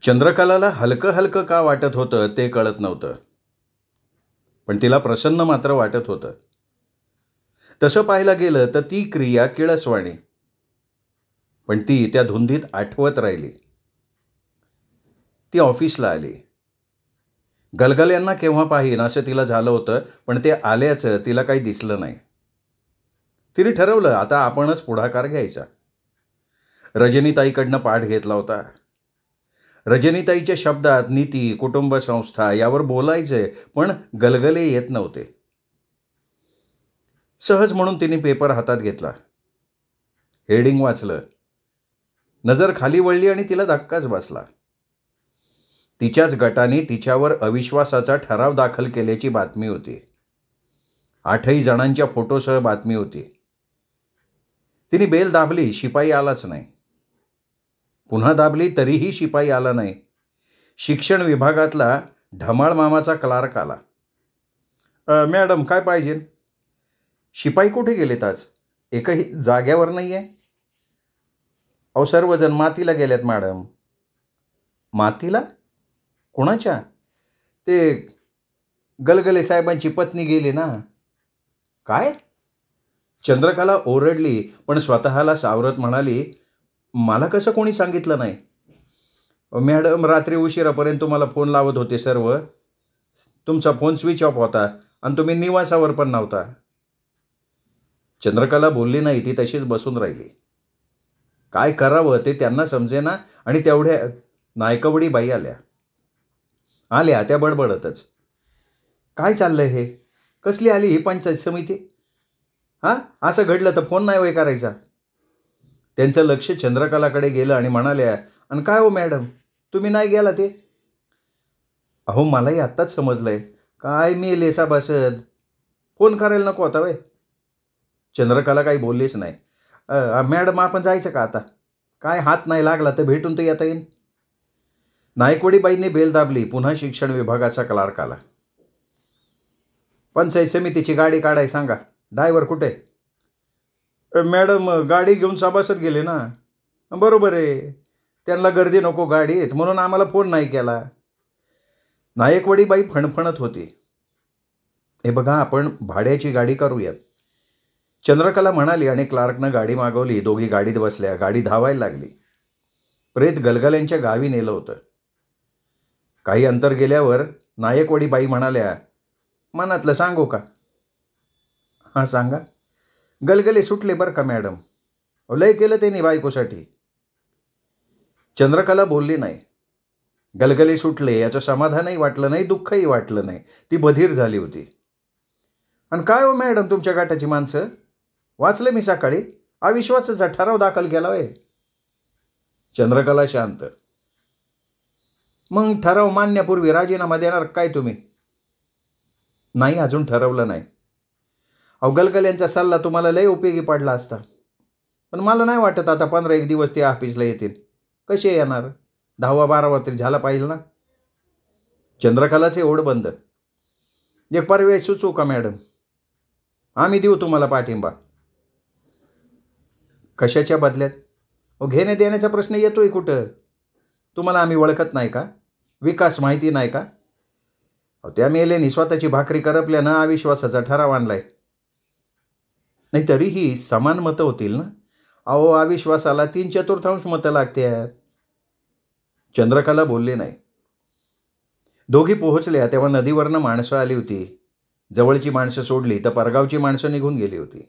चंद्रकलाला हलकं हलकं का वाटत होतं ते कळत नव्हतं, पण तिला प्रसन्न मात्र वाटत होतं. तसं पाहायला गेलं तर ती क्रिया किळसवाणी, पण ती त्या धुंदीत आठवत राहिली. ती ऑफिसला आली. गलगल्यांना केव्हा पाहीन असं तिला झालं होतं, पण ते आल्याचं तिला काही दिसलं नाही. तिने ठरवलं आता आपणच पुढाकार घ्यायचा. रजनीताईकडनं पाठ घेतला होता. रजनीताईच्या शब्दात नीती, कुटुंब संस्था यावर बोलायचे, पण गलगले येत नव्हते. सहज म्हणून तिने पेपर हातात घेतला. हेडिंग वाचलं. नजर खाली वळली आणि तिला धक्काच बसला. तिच्याच गटाने तिच्यावर अविश्वासाचा ठराव दाखल केल्याची बातमी होती. 8 जणांच्या फोटोसह बातमी होती. तिने बेल दाबली, शिपाई आलाच नाही. पुन्हा दाबली तरीही शिपाई आला नाही. शिक्षण विभागातला ढमाळ मामाचा क्लार्क आला. मॅडम काय पाहिजे? शिपाई कुठे गेलेत आज? एकही जाग्यावर नाही आहे. अहो सर्वजण मातीला गेल्यात मॅडम. मातीला? कोणाच्या? ते गलगले साहेबांची पत्नी गेली ना. काय? चंद्रकला ओरडली, पण स्वतःला सावरत म्हणाली, मला कसं कोणी सांगितलं नाही? मॅडम रात्री उशिरापर्यंत तुम्हाला फोन लावत होते सर्व. तुमचा फोन स्विच ऑफ होता आणि तुम्ही निवासावर पण नव्हता. चंद्रकला बोलली नाही. ती तशीच बसून राहिली. काय करावं ते त्यांना समजेना. आणि तेवढ्या नायकवडी बाई आल्या त्या बडबडतच. काय चाललंय हे? कसली आली ही पंचायत समिती? हां, असं घडलं तर फोन नाही वय करायचा. त्यांचं लक्ष चंद्रकलाकडे गेलं आणि म्हणाल्या, आणि काय हो मॅडम, तुम्ही नाही गेला ते? अहो मलाही आत्ताच समजलंय. काय मी लेसा बसत फोन करायला नको होता वय. चंद्रकला काही बोललीच नाही. मॅडम आपण जायचं का आता? काय हात नाही लागला तर भेटून तर येता येईल. नायकवडीबाईंनी बेल दाबली. पुन्हा शिक्षण विभागाचा क्लार्क आला. पंचायत समितीची गाडी काढाय सांगा. ड्रायव्हर कुठे? मॅडम गाडी घेऊन सभासद गेले ना. बरोबर आहे, त्यांना गर्दी नको गाडीत म्हणून आम्हाला फोन नाही केला. नायकवडीबाई फणफणत होती. हे बघा, आपण भाड्याची गाडी करूयात, चंद्रकला म्हणाली आणि क्लार्कनं गाडी मागवली. दोघी गाडीत बसल्या. गाडी धावायला लागली. प्रेत गलगल्यांच्या गावी नेलं होतं. काही अंतर गेल्यावर नायकवडीबाई म्हणाल्या, मनातलं सांगू का? हां सांगा. गलगले सुटले बरं का मॅडम. लय केलं त्यांनी बायकोसाठी. चंद्रकला बोलली नाही. गलगले सुटले याचं समाधानही वाटलं नाही, दुःखही वाटलं नाही. ती बधीर झाली होती. आणि काय हो मॅडम तुमच्या गटाची माणसं? वाचलं मी सकाळी. अविश्वासाचा ठराव दाखल केला होय. चंद्रकला शांत. मग ठराव मानण्यापूर्वी राजीनामा देणार काय तुम्ही? नाही, अजून ठरवलं नाही. अहो गलगल्यांचा सल्ला तुम्हाला लय उपयोगी पडला असता, पण मला नाही वाटत आता 15-1 दिवस ते ऑफिसला येतील. कसे येणार? 10वा-12वा तरी झाला पाहिजे ना. चंद्रकलाचे ओढ बंद. एक पर्याय सुचवू का मॅडम? आम्ही देऊ तुम्हाला पाठिंबा. कशाच्या बदल्यात? घेण्या देण्याचा प्रश्न येतोय कुठं? तुम्हाला आम्ही ओळखत नाही का? विकास माहिती नाही का? त्या मेलेनी स्वतःची भाकरी करपल्यानं अविश्वासाचा ठराव आणलाय. नाही तरीही समान मतं होतील ना. अहो अविश्वासाला 3/4 मतं लागतात. चंद्रकला बोलली नाही. दोघी पोहोचल्या तेव्हा नदीवरनं माणसं आली होती. जवळची माणसं सोडली तर परगावची माणसं निघून गेली होती.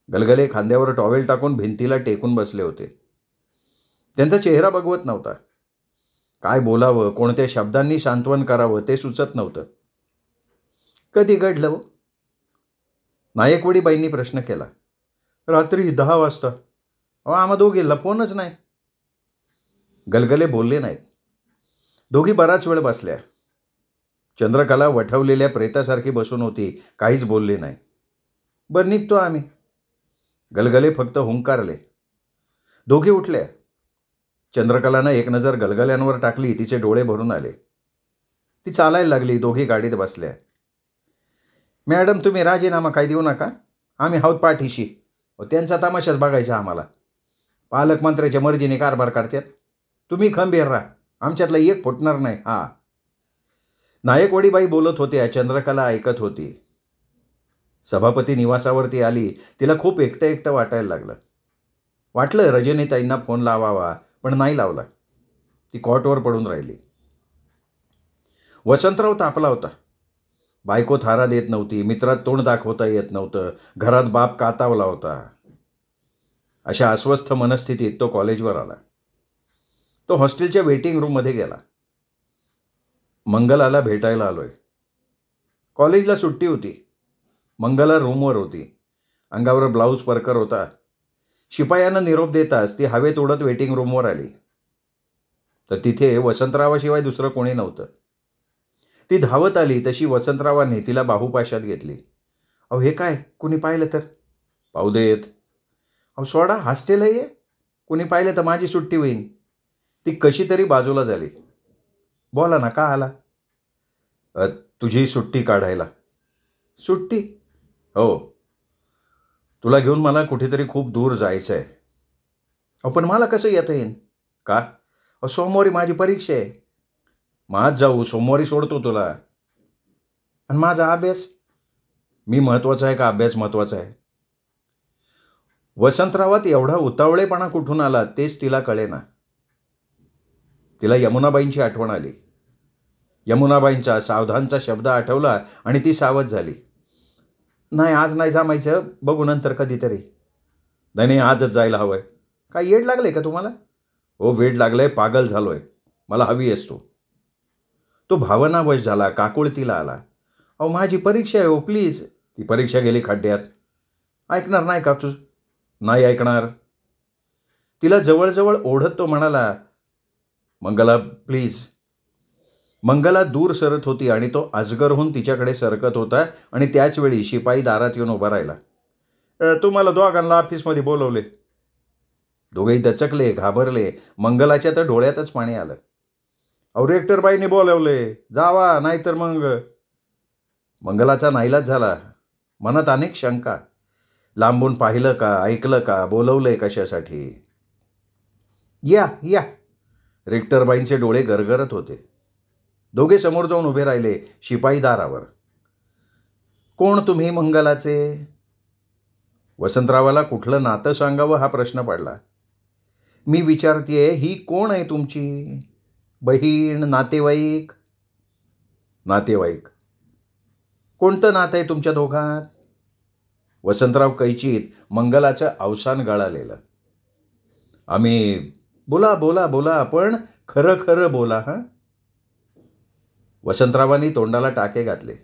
गलगले खांद्यावर टॉवेल टाकून भिंतीला टेकून बसले होते. त्यांचा चेहरा बघवत नव्हता. काय बोलावं, कोणत्या शब्दांनी सांत्वन करावं ते सुचत नव्हतं. कधी घडलं हो? नायकवडीबाईंनी प्रश्न केला. रात्री 10 वाजता. आम्हा दोघींना फोनच नाही. गलगले बोलले नाहीत. दोघी बराच वेळ बसल्या. चंद्रकला वठवलेल्या प्रेतासारखी बसून होती. काहीच बोलली नाही. बरं निघतो आम्ही. गलगले फक्त हुंकारले. दोघी उठल्या. चंद्रकलानं एक नजर गलगल्यांवर टाकली. तिचे डोळे भरून आले. ती चालायला लागली. दोघी गाडीत बसल्या. मॅडम तुम्ही राजीनामा काही देऊ नका. आम्ही आहोत पाठीशी. त्यांचा तमाशाच बघायचा आम्हाला. पालकमंत्र्याच्या मर्जीने कारभार करतात. तुम्ही खंबीर राहा. आमच्यातला एक फुटणार नाही. हा. नायकवडीबाई बोलत होत्या. चंद्रकला ऐकत होती. सभापती निवासावरती आली. तिला खूप एकटं एकटं वाटायला लागलं. वाटलं रजनीताईंना फोन लावावा, पण नाही लावला. ती कॉटवर पडून राहिली. वसंतराव तापला होता. बायको थारा देत नव्हती. मित्रात तोंड दाखवता येत नव्हतं. घरात बाप कातावला होता. अशा अस्वस्थ मनस्थितीत तो कॉलेजवर आला. तो हॉस्टेलच्या वेटिंग रूममध्ये गेला. मंगलाला भेटायला आलोय. कॉलेजला सुट्टी होती. मंगला रूमवर होती. अंगावर ब्लाऊज परकर होता. शिपायानं निरोप देताच ती हवेत उडत वेटिंग रूमवर आली. तर तिथे वसंतरावाशिवाय दुसरं कोणी नव्हतं. ती धावत आली तशी वसंतरावांनी तिला बाहुपाशात घेतली. अहो हे काय, कुणी पाहिलं तर? पाहू देत. अहो सोडा, हॉस्टेल आहे. कुणी पाहिलं तर माझी सुट्टी होईन. ती कशी तरी बाजूला झाली. बोला ना, का आला? तुझी सुट्टी काढायला. सुट्टी? हो. तुला घेऊन मला कुठेतरी खूप दूर जायचं आहे. अहो पण मला कसं येता येईन? का? अहो सोमवारी माझी परीक्षा आहे. मग आज जाऊ, सोमवारी सोडतो तुला. आणि माझा अभ्यास? मी महत्त्वाचा आहे का अभ्यास महत्त्वाचा आहे? वसंतरावात एवढा उतावळेपणा कुठून आला तेच तिला कळेना. तिला यमुनाबाईंची आठवण आली. यमुनाबाईंचा सावधानचा शब्द आठवला आणि ती सावध झाली. नाही, आज नाही जमायचं, बघू नंतर कधीतरी. नाही, आजच जायला हवंय. काय येड लागलंय का तुम्हाला? हो, वेड लागलंय, पागल झालोय. मला हवी आहेस तू. तो भावनावश झाला, काकुळतीला आला. अहो माझी परीक्षा आहे हो, प्लीज. ती परीक्षा गेली खड्ड्यात. ऐकणार नाही का तू? नाही ऐकणार. तिला जवळजवळ ओढत तो म्हणाला, मंगला प्लीज. मंगला दूर सरत होती आणि तो अजगरहून तिच्याकडे सरकत होता आणि त्याचवेळी शिपाई दारात येऊन उभा राहिला. तुम्हाला दोघांना ऑफिसमध्ये बोलवले. दोघेही दचकले, घाबरले. मंगलाच्या तर डोळ्यातच पाणी आलं. अहो रेक्टरबाईंनी बोलवले, जावा, नाहीतर मग. मंगलाचा नाईलाज झाला. मनात अनेक शंका. लांबून पाहिलं का, ऐकलं का, बोलवलंय कशासाठी? या या. रेक्टरबाईंचे डोळे गरगरत होते. दोघे समोर जाऊन उभे राहिले, शिपाई दारावर. कोण तुम्ही मंगलाचे? वसंतरावाला कुठलं नातं सांगावं हा प्रश्न पडला. मी विचारतेय, ही कोण आहे तुमची? बहीण, नातेवाईक? नातेवाईक. कोणतं नातं आहे तुमच्या दोघात? वसंतराव कैचीत मंगलाचं अवसान गळालेलं. आम्ही. बोला बोला बोला, पण खरं खरं बोला. हां. वसंतरावांनी तोंडाला टाके घातले.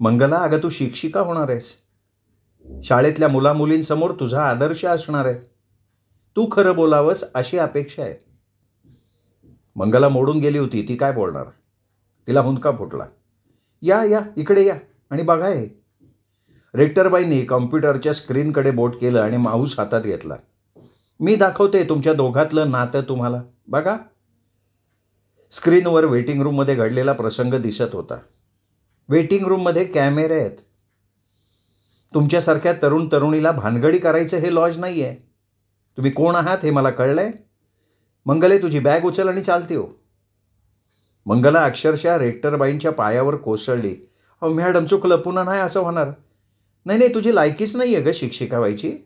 मंगला, अगं तू शिक्षिका होणार आहेस. शाळेतल्या मुलामुलींसमोर तुझा आदर्श असणार आहे. तू खरं बोलावंस अशी अपेक्षा आहे. मंगला मोडून गेली होती. ती काय बोलणार? तिला हुंदका फुटला. या या, इकडे या आणि बघा हे. रेक्टरबाईंनी कॉम्प्युटरच्या स्क्रीनकडे बोट केलं आणि माऊस हातात घेतला. मी दाखवते तुमच्या दोघातलं नातं तुम्हाला. बघा. स्क्रीनवर वेटिंग रूममध्ये घडलेला प्रसंग दिसत होता. वेटिंग रूममध्ये कॅमेरे आहेत. तुमच्यासारख्या तरुण तरुणीला भानगडी करायचं हे लॉज नाही आहे. तुम्ही कोण आहात हे मला कळलंय. मंगले, तुझी बॅग उचल आणि चालते हो. मंगला अक्षरशः रेक्टरबाईंच्या पायावर कोसळली. अहो मॅडम, चुकलं, पुन्हा नाही असं होणार. नाही नाही, तुझी लायकीच नाही आहे ग शिक्षिका व्हायची.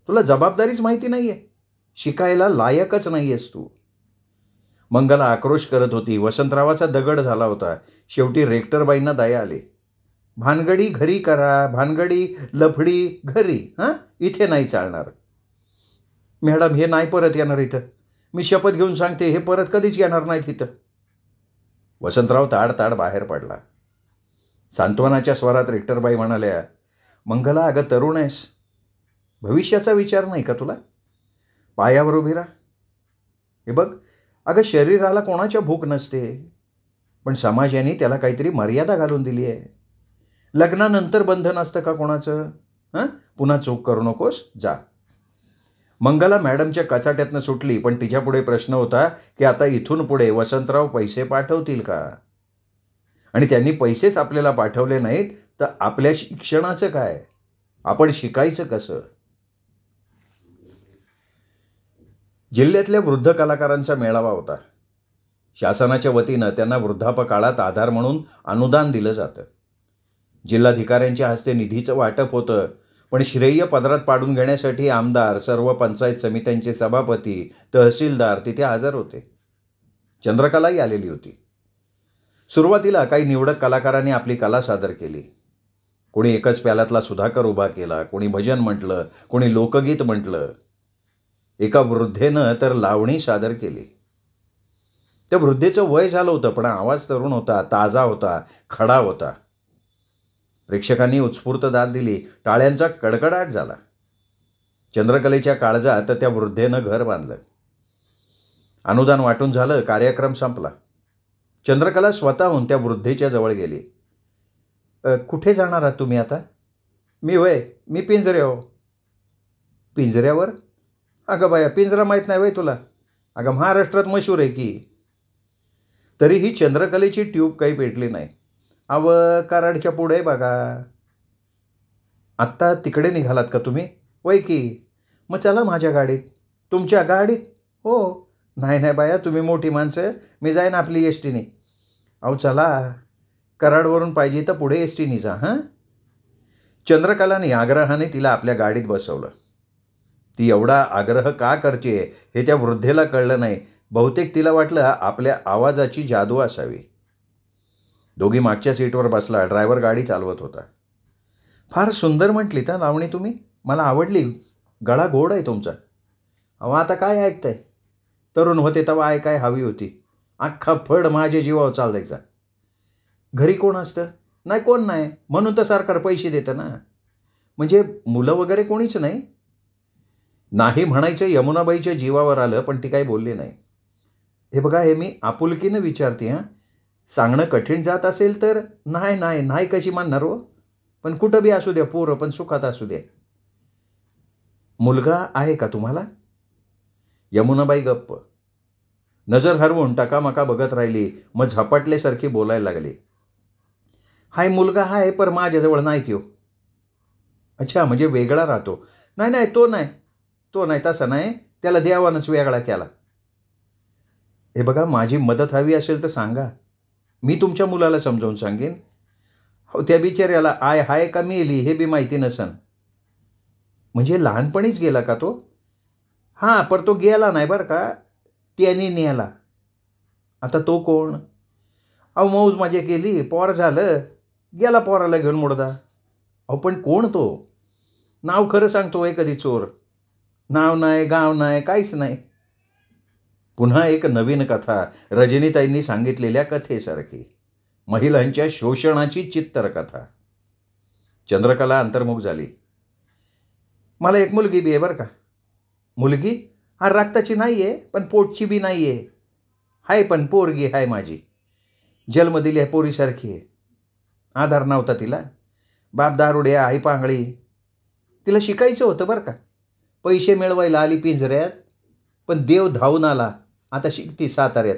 तुला जबाबदारीच माहिती नाही आहे. शिकायला लायकच नाही आहेस तू. मंगला आक्रोश करत होती. वसंतरावाचा दगड झाला होता. शेवटी रेक्टरबाईंना दया आली. भानगडी घरी करा, भानगडी लफडी घरी. हां, इथे नाही चालणार. मॅडम, हे नाही परत येणार इथं. मी शपथ घेऊन सांगते, हे परत कधीच येणार नाहीत इथं. वसंतराव ताड बाहेर पडला. सांत्वनाच्या स्वरात रेक्टरबाई म्हणाल्या, मंगला, अगं तरुण आहेस. भविष्याचा विचार नाही का तुला? पायावर उभी राहा. हे बघ, अगं शरीराला कोणाच्या भूक नसते, पण समाजाने त्याला काहीतरी मर्यादा घालून दिली आहे. लग्नानंतर बंधन असतं का कोणाचं? हां, पुन्हा चूक करू नकोस, जा. मंगला मॅडमच्या कचाट्यातनं सुटली, पण तिच्यापुढे प्रश्न होता की आता इथून पुढे वसंतराव पैसे पाठवतील का? आणि त्यांनी पैसेच आपल्याला पाठवले नाहीत तर आपल्या शिक्षणाचं काय? आपण शिकायचं कसं? जिल्ह्यातल्या वृद्ध कलाकारांचा मेळावा होता. शासनाच्या वतीनं त्यांना वृद्धापकाळात आधार म्हणून अनुदान दिलं जातं. जिल्हाधिकाऱ्यांच्या हस्ते निधीचं वाटप होतं, पण श्रेय पदरात पाडून घेण्यासाठी आमदार, सर्व पंचायत समित्यांचे सभापती, तहसीलदार तिथे हजर होते. चंद्रकलाही आलेली होती. सुरुवातीला काही निवडक कलाकारांनी आपली कला सादर केली. कोणी एकच प्याल्यातला सुधाकर उभा केला, कोणी भजन म्हटलं, कोणी लोकगीत म्हटलं. एका वृद्धेनं तर लावणी सादर केली. त्या वृद्धेचं वय झालं होतं, पण आवाज तरुण होता, ताजा होता, खडा होता. प्रेक्षकांनी उत्स्फूर्त दाद दिली. टाळ्यांचा कडकडाट झाला. चंद्रकलेच्या काळजात त्या वृद्धेनं घर बांधलं. अनुदान वाटून झालं. कार्यक्रम संपला. चंद्रकला स्वतःहून त्या वृद्धेच्या जवळ गेली. कुठे जाणार आहात तुम्ही आता? मी पिंजऱ्यावर. पिंजऱ्यावर? अगं बाया, पिंजरा माहीत नाही वय तुला? अगं महाराष्ट्रात मशहूर आहे की. तरीही चंद्रकलेची ट्यूब काही पेटली नाही. कराडच्या पुढे बघा. आत्ता तिकडे निघालात का तुम्ही? वय की. मग चला माझ्या गाडीत. तुमच्या गाडीत? हो. नाही बाया, तुम्ही मोठी माणसं, मी जाईन आपली एस टीने. चला, कराडवरून पाहिजे तर पुढे एस टीने जा. हां. चंद्रकलाने आग्रहाने तिला आपल्या गाडीत बसवलं. ती एवढा आग्रह का करते हे त्या वृद्धेला कळलं नाही. बहुतेक तिला वाटलं आपल्या आवाजाची जादू असावी. दोघी मागच्या सीटवर बसला. ड्रायव्हर गाडी चालवत होता. फार सुंदर म्हटली तर लावणी तुम्ही. मला आवडली. गळा गोड आहे तुमचा. आता काय ऐकताय? तरुण होते तेव्हा ऐकाय हवी होती. अख्खा फड माझ्या जीवावर चालायचा. घरी कोण असतं? नाही, कोण नाही. म्हणून तर सरकार पैसे देतं ना. म्हणजे मुलं वगैरे कोणीच नाही? नाही म्हणायचं यमुनाबाईच्या जीवावर आलं, पण ती काही बोलली नाही. हे बघा, हे मी आपुलकीनं विचारते. हां, सांगणं कठीण जात असेल तर नाही कशी मानणार हो. पण कुठं बी असू द्या, पोरं पण सुखात असू द्या. मुलगा आहे का तुम्हाला? यमुनाबाई गप्प. नजर हरवून टकामका बघत राहिली. मग झपाटल्यासारखी बोलायला लागली. हाय, मुलगा हाय, पर माझ्याजवळ नाही त्यो. अच्छा, म्हणजे वेगळा राहतो? नाही, तो नाही, तसा नाही. त्याला देवानंच वेगळा केला. हे बघा, माझी मदत हवी असेल तर सांगा. मी तुमच्या मुलाला समजावून सांगेन. त्या बिचाऱ्याला हाय का मेली हे बी माहिती नसन. म्हणजे लहानपणीच गेला का तो? हां, पर तो गेला नाही बरं का, त्याने नेला. आता तो कोण? मौज मजा केली, पोर झालं, गेला पोराला घेऊन मुडदा. पण कोण तो? नाव खरं सांगतो कधी चोर? नाव नाही, गाव नाही, काहीच नाही. पुन्हा एक नवीन कथा, रजनीताईंनी सांगितलेल्या कथेसारखी. महिलांच्या शोषणाची चित्तरकथा. चंद्रकला अंतर्मुख झाली. मला एक मुलगी बी आहे बरं का. मुलगी? रक्ताची नाही आहे, पण पोटची बी नाही आहे. हाय, पण पोरगी हाय माझी. जन्म दिली आहे पोरीसारखी आहे. आधार नव्हता तिला. बाप दारुड्या, आई पांगळी. तिला शिकायचं होतं बरं का. पैसे मिळवायला आली पिंजऱ्यात, पण देव धावून आला. आता शिकती साताऱ्यात.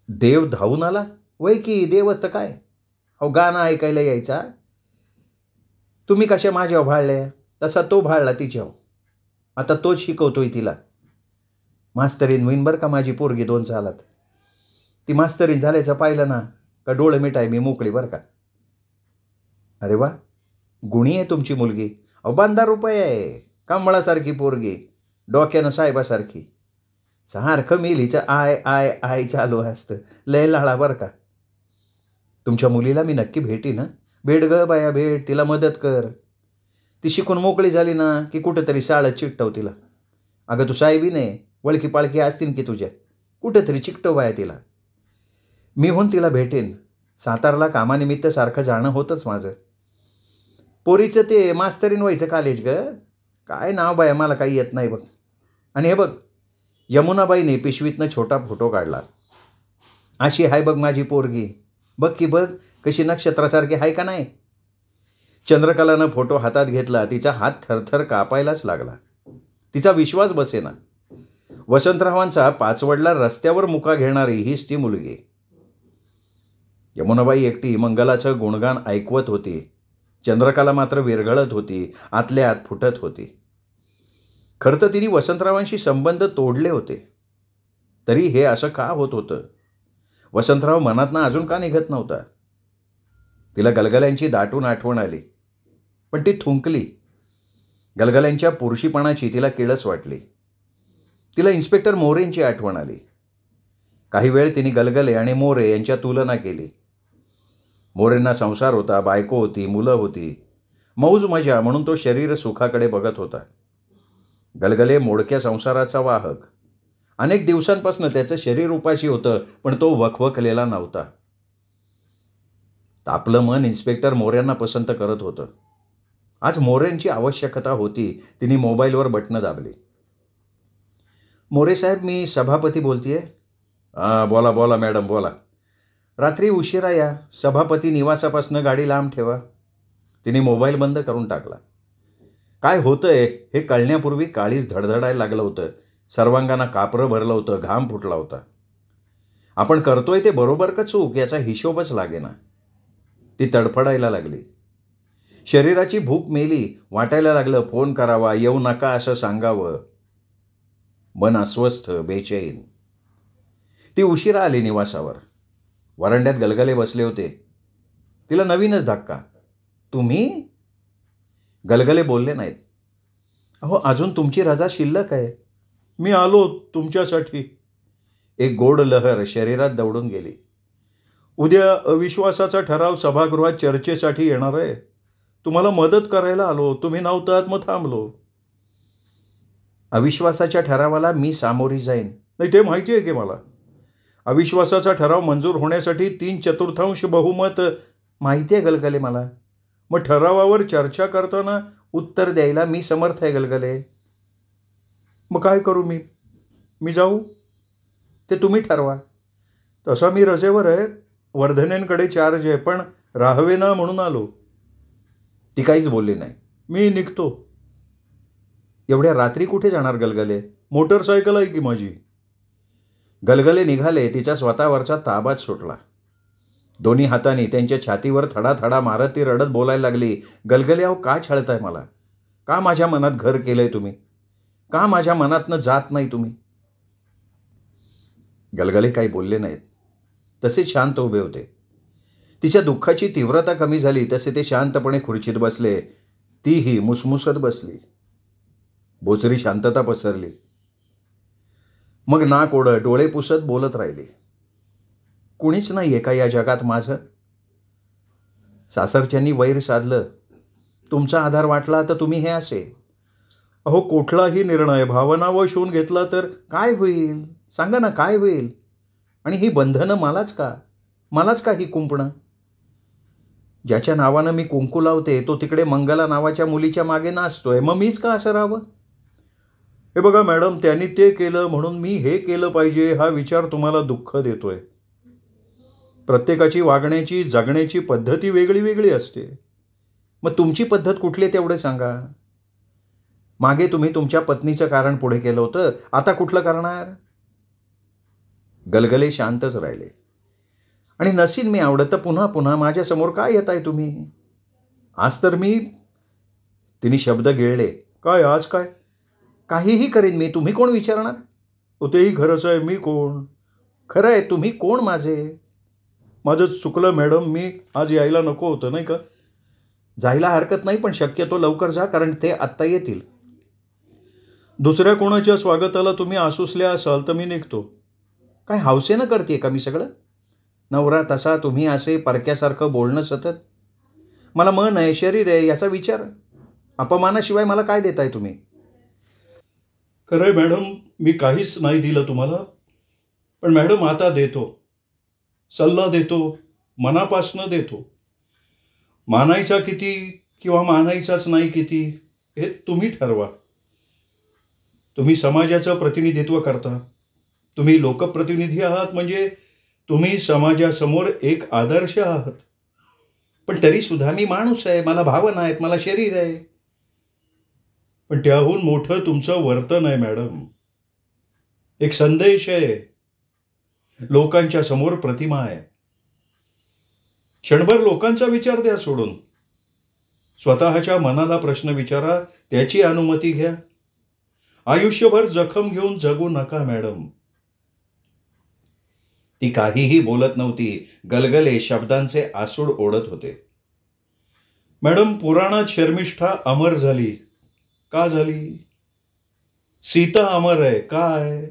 देव धावून आला? वय की, देवच तर काय. गाणं ऐकायला यायचा. तुम्ही कशा माझ्यावर भाळल्या, तसा तो भाळला तिच्यावर. आता तोच शिकवतोय तिला. मास्तरीन होईन बरं का माझी पोरगी 2 सालात. ती मास्तरीन झाल्याचं पाहिलं ना का डोळे मिठाय मी मोकळी बरं का. अरे वा, गुणी आहे तुमची मुलगी. 15 रुपये आहे. कमळासारखी पोरगी, डोक्यानं साहेबासारखी. सारखं मिलीचं आय चालू असतं. लय लाळा बरं का. तुमच्या मुलीला मी नक्की भेटीन. भेट ग बाया, भेट. तिला मदत कर. ती शिकून मोकळी झाली ना की कुठंतरी शाळेत चिकटव तिला. अगं तू साहेबी नाही, वळखी पाळखी असतील की तुझ्या, कुठंतरी चिकटव बाया तिला. मी होऊन तिला भेटेन. सातारला कामानिमित्त सारखं जाणं होतंच माझं. पोरीचं ते मास्तरीन व्हायचं कॉलेज ग. काय नाव बाया, मला काही येत नाही बघ. आणि हे बघ, यमुनाबाईने पिशवीतनं छोटा फोटो काढला. अशी हाय बघ माझी पोरगी. बघ की बघ, कशी नक्षत्रासारखी हाय का नाही. चंद्रकलानं फोटो हातात घेतला. तिचा हात थरथर कापायलाच लागला. तिचा विश्वास बसेना. वसंतरावांचा पाचवडला रस्त्यावर मुका घेणारी हीच ती मुलगी. यमुनाबाई एकटी मंगलाचं गुणगान ऐकवत होती. चंद्रकला मात्र विरघळत होती, आतल्या आत फुटत होती. खरं तर तिने वसंतरावांशी संबंध तोडले होते. तरी हे असं का होत होतं? वसंतराव मनातनं अजून का निघत नव्हता? तिला गलगल्यांची दाटून आठवण आली, पण ती थुंकली. गलगल्यांच्या पुरुषीपणाची तिला किळस वाटली. तिला इन्स्पेक्टर मोरेंची आठवण आली. काही वेळ तिने गलगले आणि मोरे यांच्या तुलना केली. मोरेंना संसार होता, बायको होती, मुलं होती. मौज मजा म्हणून तो शरीर सुखाकडे बघत होता. गलगले मोडक्या संसाराचा वाहक. अनेक दिवसांपासून त्याचं शरीर उपाशी होतं, पण तो वखवखलेला नव्हता. आपलं मन इन्स्पेक्टर मोऱ्यांना पसंत करत होतं. आज मोरेंची आवश्यकता होती. तिने मोबाईलवर बटणं दाबली. मोरे साहेब, मी सभापती बोलतीये. हां, बोला बोला मॅडम, बोला. रात्री उशिरा या. सभापती निवासापासून गाडी लांब ठेवा. तिने मोबाईल बंद करून टाकला. काय होतंय हे कळण्यापूर्वी काळीच धडधडायला लागलं होतं. सर्वांगांना कापरं भरलं होतं, घाम फुटला होता. आपण करतोय ते बरोबर का चूक याचा हिशोबच लागेना. ती तडफडायला लागली. शरीराची भूक मेली. वाटायला लागलं फोन करावा, येऊ नका असं सांगावं. मन अस्वस्थ, बेचैन. ती उशिरा आली निवासावर. वरांड्यात गलगले बसले होते. तिला नवीनच धक्का. तुम्ही? गलगले बोलले नाहीत. अहो, अजून तुमची रजा शिल्लक आहे. मी आलो तुमच्यासाठी. एक गोड लहर शरीरात दौडून गेली. उद्या अविश्वासाचा ठराव सभागृहात चर्चेसाठी येणार आहे. तुम्हाला मदत करायला आलो. तुम्ही नव्हतात, मग थांबलो. अविश्वासाच्या ठरावाला मी सामोरी जाईन. नाही, ते माहिती आहे की मला. अविश्वासाचा ठराव मंजूर होण्यासाठी 3/4 बहुमत माहिती आहे गलगले मला. मग ठरावावर चर्चा करताना उत्तर द्यायला मी समर्थ आहे गलगले. मग काय करू मी? मी जाऊ? ते तुम्ही ठरवा. तसा मी रजेवर आहे. वर्धनेंकडे चार्ज आहे, पण राहावे ना म्हणून आलो. ती काहीच बोलली नाही. मी निघतो. एवढ्या रात्री कुठे जाणार गलगले? मोटरसायकल आहे की माझी. गलगले निघाले. तिचा स्वतःवरचा ताबाच सुटला. दोन्ही हातांनी त्यांच्या छातीवर थडा थडा मारत ती रडत बोलायला लागली. गलगले, अहो का छळताय मला? का माझ्या मनात घर केलंय तुम्ही? का माझ्या मनातनं जात नाही तुम्ही? गलगले काही बोलले नाहीत. तसे शांत उभे होते. तिच्या दुःखाची तीव्रता कमी झाली तसे ते शांतपणे खुर्चीत बसले. तीही मुसमुसत बसली. बोचरी शांतता पसरली. मग नाक ओढत, डोळे पुसत बोलत राहिली. कुणीच नाही आहे का या जगात माझं? सासरच्यांनी वैर साधलं. तुमचा आधार वाटला तर तुम्ही हे असे. अहो, कुठलाही निर्णय भावनावश होऊन घेतला तर काय होईल? सांगा ना, काय होईल? आणि ही बंधनं मलाच का? मलाच का ही कुंपणं? ज्याच्या नावानं मी कुंकू लावते तो तिकडे मंगला नावाच्या मुलीच्या मागे नाचतोय. मग मीच का असं राहावं? हे बघा मॅडम, त्यांनी ते केलं म्हणून मी हे केलं पाहिजे हा विचार तुम्हाला दुःख देतोय. प्रत्येकाची वागण्याची, जगण्याची पद्धती वेगळी वेगळी असते. मग तुमची पद्धत कुठली तेवढे सांगा. मागे तुम्ही तुमच्या पत्नीचं कारण पुढे केलं होतं, आता कुठलं करणार? गलगले शांतच राहिले. आणि नसीन मी आवडत तर पुन्हा पुन्हा माझ्यासमोर काय येताय तुम्ही? आज तर मी. तिने शब्द गिळले. काय आज काय? काहीही करेन मी. तुम्ही कोण विचारणार? तेही खरंच आहे. मी कोण? खरं आहे, तुम्ही कोण माझे? माझं चुकलं मॅडम. मी आज यायला नको होतं, नाही का? जायला हरकत नाही, पण शक्यतो लवकर जा, कारण ते आत्ता येतील. दुसऱ्या कोणाच्या स्वागताला तुम्ही आसुसल्या असाल तर मी निघतो. काय हौसेनं करते का मी सगळं? नवरा तसा, तुम्ही असे परक्यासारखं बोलणं सतत. मला मन आहे, शरीर आहे, याचा विचार. अपमानाशिवाय मला काय देताय तुम्ही? खरंय मॅडम, मी काहीच नाही दिलं तुम्हाला. पण मॅडम आता देतो. सल्ला देतो, मनापासनं देतो. मानायचा किती किंवा मानायचाच नाही किती हे तुम्ही ठरवा. तुम्ही समाजाचं प्रतिनिधित्व करता. तुम्ही लोकप्रतिनिधी आहात, म्हणजे तुम्ही समाजासमोर एक आदर्श आहात. पण तरी सुद्धा मी माणूस आहे. मला भावना आहेत, मला शरीर आहे. पण त्याहून मोठं तुमचं वर्तन आहे मॅडम. एक संदेश आहे. लोकांच्या समोर प्रतिमा आहे. क्षणभर लोकांचा विचार द्या सोडून. स्वतःच्या मनाला प्रश्न विचारा, त्याची अनुमती घ्या. आयुष्यभर जखम घेऊन जगू नका मॅडम. ती काहीही बोलत नव्हती. गलगले शब्दांचे आसूड ओढत होते. मॅडम, पुराणात शर्मिष्ठा अमर झाली. का झाली? सीता अमर आहे. काय?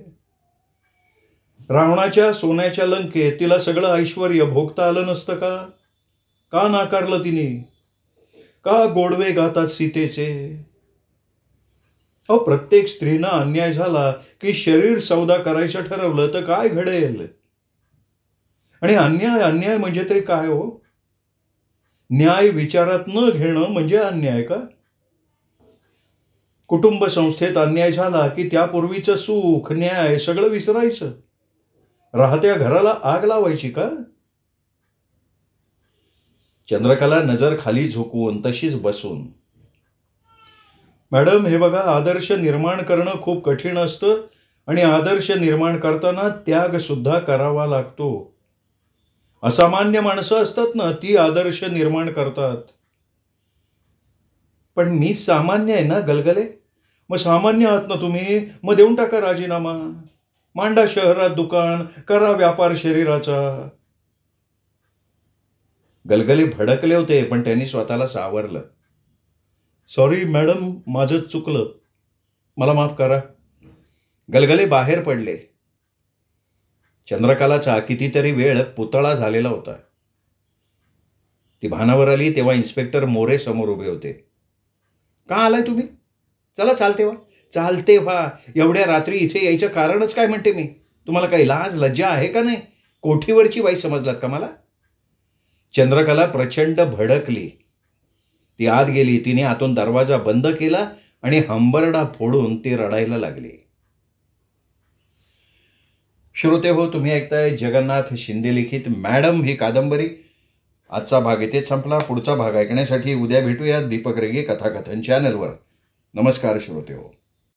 रावणाच्या सोन्याच्या लंकेत तिला सगळं ऐश्वर भोगता आलं नसतं का? का नाकारलं तिने? का गोडवे गातात सीतेचे? प्रत्येक स्त्रीनं अन्याय झाला की शरीर सौदा करायचं ठरवलं तर काय घडेल? आणि अन्याय अन्याय म्हणजे तरी काय हो? न्याय विचारात न घेणं म्हणजे अन्याय का? कुटुंब संस्थेत अन्याय झाला की त्यापूर्वीचं सुख न्याय सगळं विसरायचं? राहत्या घराला आग लावायची का? चंद्रकला नजर खाली झुकवून तशीच बसून, मॅडम हे बघा, आदर्श निर्माण करणं खूप कठीण असतं आणि आदर्श निर्माण करताना त्याग सुद्धा करावा लागतो. असामान्य माणसं असतात ना, ती आदर्श निर्माण करतात. पण मी सामान्य आहे ना गलगले. मग सामान्य आहात ना तुम्ही, मग देऊन टाका राजीनामा. मांडा शहरात दुकान, करा व्यापार शरीराचा. गलगले भडकले होते, पण त्यांनी स्वतःला सावरलं. सॉरी मॅडम, माझंच चुकलं, मला माफ करा. गलगले बाहेर पडले. चंद्रकलाचा कितीतरी वेळ पुतळा झालेला होता. ती भानावर आली तेव्हा इन्स्पेक्टर मोरे समोर उभे होते. का आलाय तुम्ही? चला चालते व्हा. चालते व्हा. एवढ्या रात्री इथे यायचं कारणच काय म्हणते मी? तुम्हाला काही लाज लज्जा आहे का नाही? कोठीवरची बाई समजलात का मला? चंद्रकला प्रचंड भडकली. ती आत गेली. तिने आतून दरवाजा बंद केला आणि हंबरडा फोडून ती रडायला लागली. श्रोते हो, तुम्ही ऐकताय जगन्नाथ शिंदे लिखित मॅडम ही कादंबरी. आजचा भाग इथेच संपला. पुढचा भाग ऐकण्यासाठी उद्या भेटूया दीपक रेगे कथाकथन चॅनलवर. नमस्कार श्रोते हो.